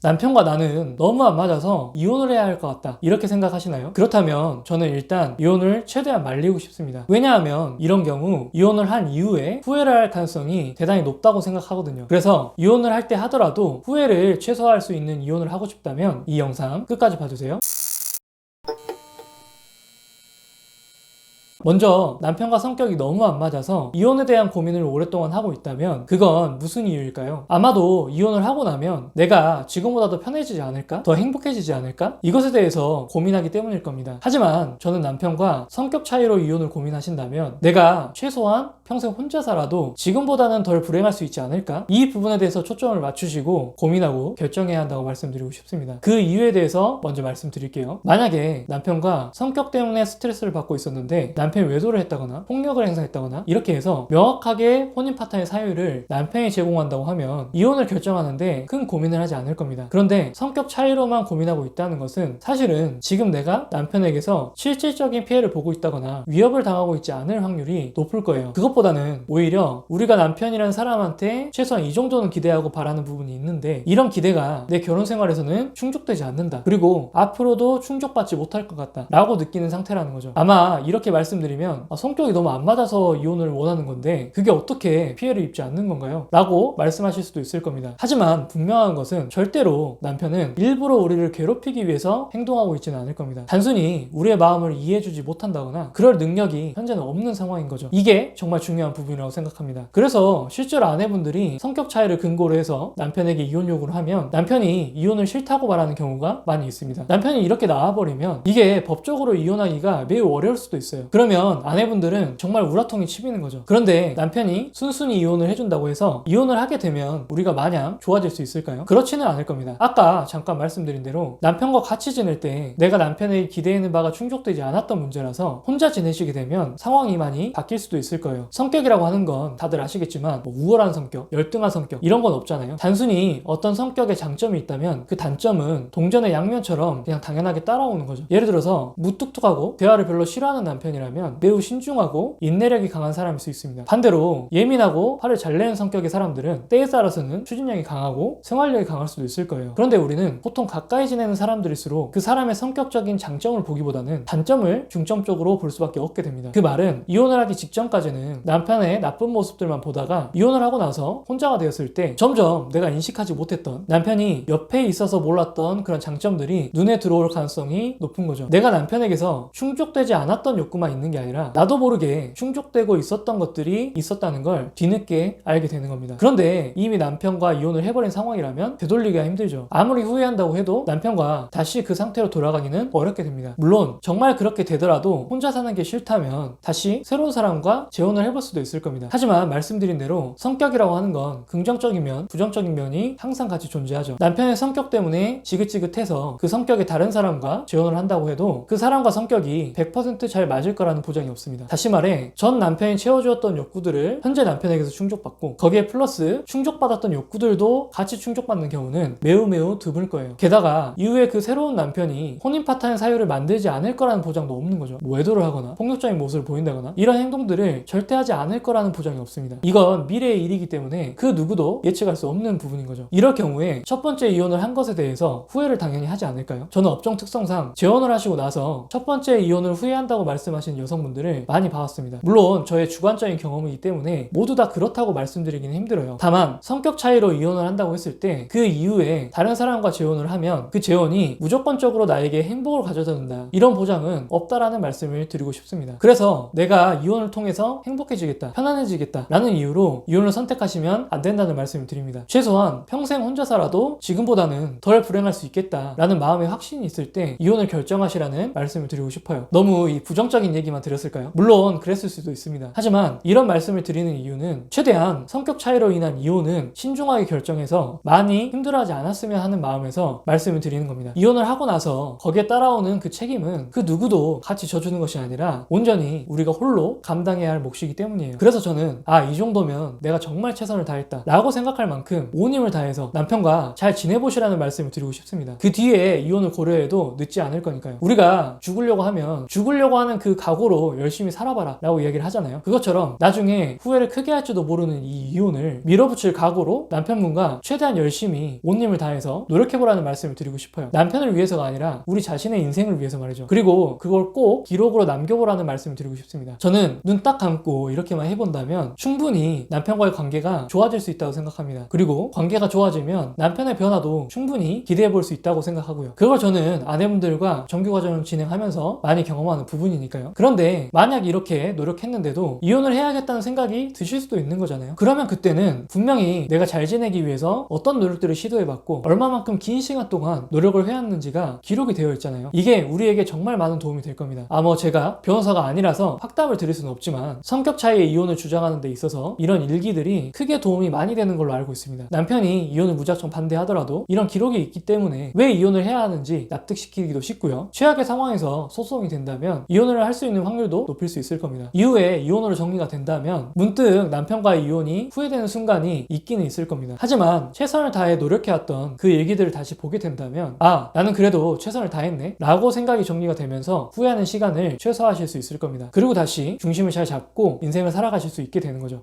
남편과 나는 너무 안 맞아서 이혼을 해야 할 것 같다, 이렇게 생각하시나요? 그렇다면 저는 일단 이혼을 최대한 말리고 싶습니다. 왜냐하면 이런 경우 이혼을 한 이후에 후회를 할 가능성이 대단히 높다고 생각하거든요. 그래서 이혼을 할 때 하더라도 후회를 최소화할 수 있는 이혼을 하고 싶다면 이 영상 끝까지 봐주세요. 먼저 남편과 성격이 너무 안 맞아서 이혼에 대한 고민을 오랫동안 하고 있다면 그건 무슨 이유일까요? 아마도 이혼을 하고 나면 내가 지금보다 더 편해지지 않을까? 더 행복해지지 않을까? 이것에 대해서 고민하기 때문일 겁니다. 하지만 저는 남편과 성격 차이로 이혼을 고민하신다면 내가 최소한 평생 혼자 살아도 지금보다는 덜 불행할 수 있지 않을까? 이 부분에 대해서 초점을 맞추시고 고민하고 결정해야 한다고 말씀드리고 싶습니다. 그 이유에 대해서 먼저 말씀드릴게요. 만약에 남편과 성격 때문에 스트레스를 받고 있었는데 남편이 외도를 했다거나 폭력을 행사했다거나 이렇게 해서 명확하게 혼인 파트너의 사유를 남편이 제공한다고 하면 이혼을 결정하는데 큰 고민을 하지 않을 겁니다. 그런데 성격 차이로만 고민하고 있다는 것은 사실은 지금 내가 남편에게서 실질적인 피해를 보고 있다거나 위협을 당하고 있지 않을 확률이 높을 거예요. 그것보다는 오히려 우리가 남편이라는 사람한테 최소한 이 정도는 기대하고 바라는 부분이 있는데 이런 기대가 내 결혼 생활에서는 충족되지 않는다, 그리고 앞으로도 충족받지 못할 것 같다 라고 느끼는 상태라는 거죠. 아마 이렇게 말씀드리면 성격이 너무 안 맞아서 이혼을 원하는 건데 그게 어떻게 피해를 입지 않는 건가요? 라고 말씀하실 수도 있을 겁니다. 하지만 분명한 것은 절대로 남편은 일부러 우리를 괴롭히기 위해서 행동하고 있지는 않을 겁니다. 단순히 우리의 마음을 이해해주지 못한다거나 그럴 능력이 현재는 없는 상황인 거죠. 이게 정말 중요한 부분이라고 생각합니다. 그래서 실제로 아내분들이 성격 차이를 근거로 해서 남편에게 이혼 요구를 하면 남편이 이혼을 싫다고 말하는 경우가 많이 있습니다. 남편이 이렇게 나와버리면 이게 법적으로 이혼하기가 매우 어려울 수도 있어요. 그러면 아내분들은 정말 우라통이 치미는 거죠. 그런데 남편이 순순히 이혼을 해준다고 해서 이혼을 하게 되면 우리가 마냥 좋아질 수 있을까요? 그렇지는 않을 겁니다. 아까 잠깐 말씀드린 대로 남편과 같이 지낼 때 내가 남편에게 기대하는 바가 충족되지 않았던 문제라서 혼자 지내시게 되면 상황이 많이 바뀔 수도 있을 거예요. 성격이라고 하는 건 다들 아시겠지만 우월한 성격, 열등한 성격 이런 건 없잖아요. 단순히 어떤 성격에 장점이 있다면 그 단점은 동전의 양면처럼 그냥 당연하게 따라오는 거죠. 예를 들어서 무뚝뚝하고 대화를 별로 싫어하는 남편이라면 매우 신중하고 인내력이 강한 사람일 수 있습니다. 반대로 예민하고 화를 잘 내는 성격의 사람들은 때에 따라서는 추진력이 강하고 생활력이 강할 수도 있을 거예요. 그런데 우리는 보통 가까이 지내는 사람들일수록 그 사람의 성격적인 장점을 보기보다는 단점을 중점적으로 볼 수밖에 없게 됩니다. 그 말은 이혼을 하기 직전까지는 남편의 나쁜 모습들만 보다가 이혼을 하고 나서 혼자가 되었을 때 점점 내가 인식하지 못했던 남편이 옆에 있어서 몰랐던 그런 장점들이 눈에 들어올 가능성이 높은 거죠. 내가 남편에게서 충족되지 않았던 욕구만 있는 게 아니라 나도 모르게 충족되고 있었던 것들이 있었다는 걸 뒤늦게 알게 되는 겁니다. 그런데 이미 남편과 이혼을 해버린 상황이라면 되돌리기가 힘들죠. 아무리 후회한다고 해도 남편과 다시 그 상태로 돌아가기는 어렵게 됩니다. 물론 정말 그렇게 되더라도 혼자 사는 게 싫다면 다시 새로운 사람과 재혼을 해볼 수도 있을 겁니다. 하지만 말씀드린 대로 성격이라고 하는 건 긍정적인 면, 부정적인 면이 항상 같이 존재하죠. 남편의 성격 때문에 지긋지긋해서 그 성격의 다른 사람과 재혼을 한다고 해도 그 사람과 성격이 100% 잘 맞을 거라는 보장이 없습니다. 다시 말해 전 남편이 채워주었던 욕구들을 현재 남편에게서 충족받고 거기에 플러스 충족받았던 욕구들도 같이 충족받는 경우는 매우 드물 거예요. 게다가 이후에 그 새로운 남편이 혼인 파탄의 사유를 만들지 않을 거라는 보장도 없는 거죠. 외도를 하거나 폭력적인 모습을 보인다거나 이런 행동들을 절대 하지 않을 거라는 보장이 없습니다. 이건 미래의 일이기 때문에 그 누구도 예측할 수 없는 부분인 거죠. 이럴 경우에 첫 번째 이혼을 한 것에 대해서 후회를 당연히 하지 않을까요? 저는 업종 특성상 재혼을 하시고 나서 첫 번째 이혼을 후회한다고 말씀하시는 여성분들을 많이 봐왔습니다. 물론 저의 주관적인 경험이기 때문에 모두 다 그렇다고 말씀드리기는 힘들어요. 다만 성격 차이로 이혼을 한다고 했을 때 그 이후에 다른 사람과 재혼을 하면 그 재혼이 무조건적으로 나에게 행복을 가져다 준다, 이런 보장은 없다라는 말씀을 드리고 싶습니다. 그래서 내가 이혼을 통해서 행복해지겠다, 편안해지겠다 라는 이유로 이혼을 선택하시면 안 된다는 말씀을 드립니다. 최소한 평생 혼자 살아도 지금보다는 덜 불행할 수 있겠다 라는 마음의 확신이 있을 때 이혼을 결정하시라는 말씀을 드리고 싶어요. 너무 이 부정적인 얘기만 드렸을까요? 물론 그랬을 수도 있습니다. 하지만 이런 말씀을 드리는 이유는 최대한 성격 차이로 인한 이혼은 신중하게 결정해서 많이 힘들어하지 않았으면 하는 마음에서 말씀을 드리는 겁니다. 이혼을 하고 나서 거기에 따라오는 그 책임은 그 누구도 같이 져주는 것이 아니라 온전히 우리가 홀로 감당해야 할 몫이기 때문이에요. 그래서 저는 이 정도면 내가 정말 최선을 다했다 라고 생각할 만큼 온 힘을 다해서 남편과 잘 지내보시라는 말씀을 드리고 싶습니다. 그 뒤에 이혼을 고려해도 늦지 않을 거니까요. 우리가 죽으려고 하면 죽으려고 하는 그 각오로 열심히 살아봐라 라고 이야기를 하잖아요. 그것처럼 나중에 후회를 크게 할지도 모르는 이 이혼을 밀어붙일 각오로 남편분과 최대한 열심히 온 힘을 다해서 노력해보라는 말씀을 드리고 싶어요. 남편을 위해서가 아니라 우리 자신의 인생을 위해서 말이죠. 그리고 그걸 꼭 기록으로 남겨보라는 말씀을 드리고 싶습니다. 저는 눈 딱 감고 이렇게만 해본다면 충분히 남편과의 관계가 좋아질 수 있다고 생각합니다. 그리고 관계가 좋아지면 남편의 변화도 충분히 기대해볼 수 있다고 생각하고요. 그걸 저는 아내분들과 정규 과정을 진행하면서 많이 경험하는 부분이니까요. 그런데 만약 이렇게 노력했는데도 이혼을 해야겠다는 생각이 드실 수도 있는 거잖아요. 그러면 그때는 분명히 내가 잘 지내기 위해서 어떤 노력들을 시도해봤고 얼마만큼 긴 시간 동안 노력을 해왔는지가 기록이 되어 있잖아요. 이게 우리에게 정말 많은 도움이 될 겁니다. 제가 변호사가 아니라서 확답을 드릴 수는 없지만 성격 차이의 이혼을 주장하는 데 있어서 이런 일기들이 크게 도움이 많이 되는 걸로 알고 있습니다. 남편이 이혼을 무작정 반대하더라도 이런 기록이 있기 때문에 왜 이혼을 해야 하는지 납득시키기도 쉽고요. 최악의 상황에서 소송이 된다면 이혼을 할 수 있는 확률도 높일 수 있을 겁니다. 이후에 이혼으로 정리가 된다면 문득 남편과의 이혼이 후회되는 순간이 있기는 있을 겁니다. 하지만 최선을 다해 노력해왔던 그 일기들을 다시 보게 된다면 나는 그래도 최선을 다했네 라고 생각이 정리가 되면서 후회하는 시간을 최소화하실 수 있을 겁니다. 그리고 다시 중심을 잘 잡고 인생을 살아가실 수 있게 되는 거죠.